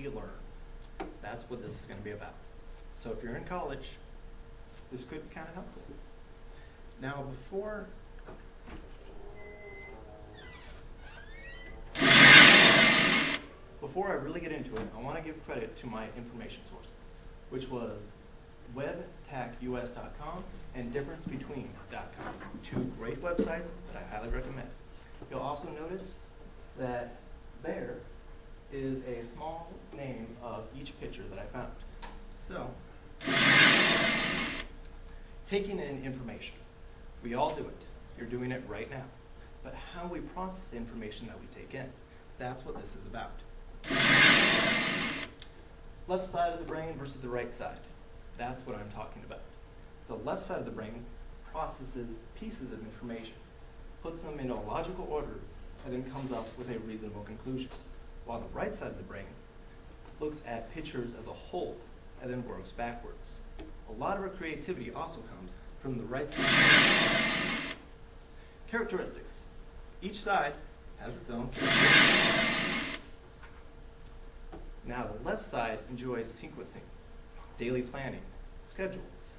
you learn. That's what this is going to be about. So if you're in college, this could be kind of helpful. Now, before I really get into it, I want to give credit to my information sources, which was webtacus.com and differencebetween.com, two great websites that I highly recommend. You'll also notice that there is a small name of each picture that I found. So, taking in information. We all do it. You're doing it right now. But how we process the information that we take in, that's what this is about. Left side of the brain versus the right side. That's what I'm talking about. The left side of the brain processes pieces of information, puts them into a logical order, and then comes up with a reasonable conclusion. While the right side of the brain looks at pictures as a whole and then works backwards. A lot of our creativity also comes from the right side. Characteristics. Each side has its own characteristics. Now, the left side enjoys sequencing, daily planning, schedules,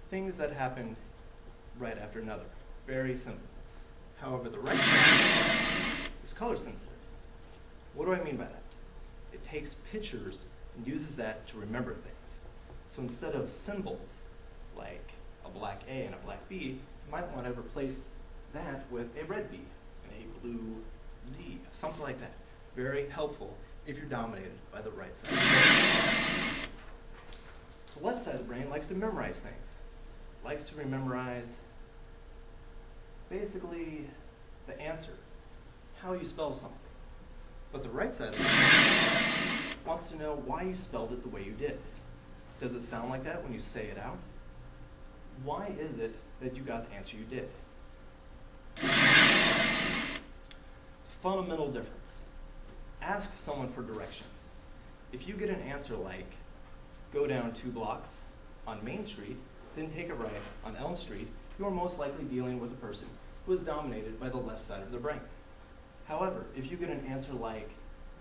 things that happen right after another. Very simple. However, the right side is color sensitive. What do I mean by that? It takes pictures and uses that to remember things. So instead of symbols, like a black A and a black B, you might want to replace that with a red B and a blue Z, something like that. Very helpful if you're dominated by the right side of the brain. The left side of the brain likes to memorize things. Likes to memorize basically the answer, how you spell something. But the right side of the brain wants to know why you spelled it the way you did. Does it sound like that when you say it out? Why is it that you got the answer you did? Fundamental difference. Ask someone for directions. If you get an answer like, go down 2 blocks on Main Street, then take a right on Elm Street, you are most likely dealing with a person who is dominated by the left side of their brain. However, if you get an answer like,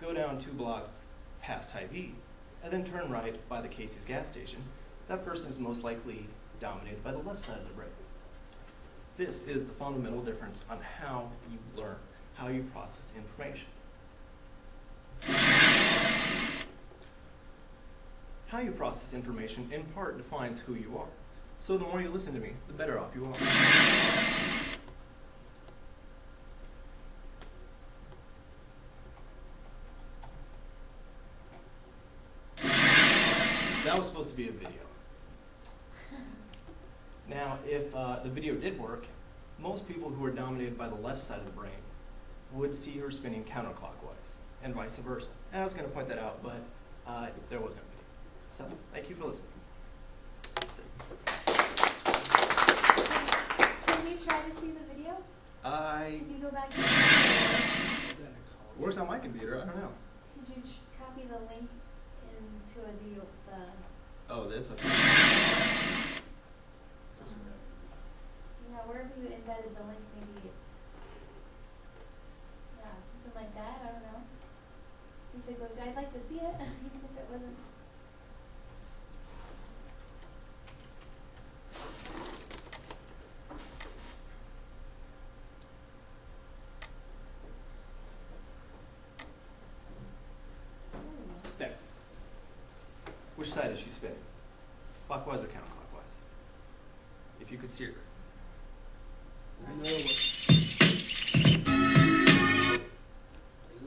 go down 2 blocks past Hy-Vee, and then turn right by the Casey's gas station, that person is most likely dominated by the left side of the brain. This is the fundamental difference on how you learn, how you process information. How you process information in part defines who you are. So the more you listen to me, the better off you are. That was supposed to be a video. Now, if the video did work, most people who are dominated by the left side of the brain would see her spinning counterclockwise, and vice versa. And I was going to point that out, but there was no video. So, thank you for listening. Can we try to see the video? Can you go back It works on my computer, I don't know. Could you copy the link into the Oh, this? Okay. yeah, wherever you embedded the link, maybe it's something like that, I don't know. See if it goes, I'd like to see it, even if it wasn't. There. Which side is she spinning? Clockwise or counterclockwise? If you could see her. Isn't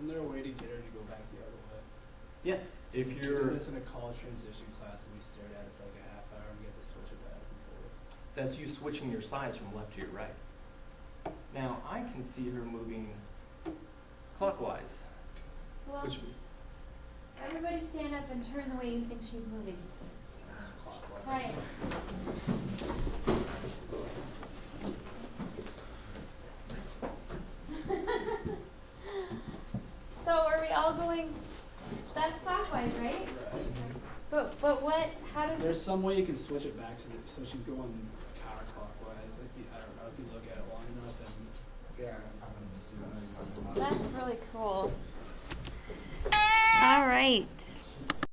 there a way to get her to go back the other way? Yes. If We you're, did this in a college transition class and we stared at it for like a half hour and we get to switch it back and forth. that's you switching your sides from left to your right. Now, I can see her moving clockwise. Well, Which everybody stand up and turn the way you think she's moving. It's clockwise. Try it. So are we all going, that's clockwise, right? But what, how does, There's some way you can switch it back so she's going counterclockwise. I don't know if you look at it long enough and Yeah, I'm gonna miss you. I know you're talking about. that's really cool. All right. right.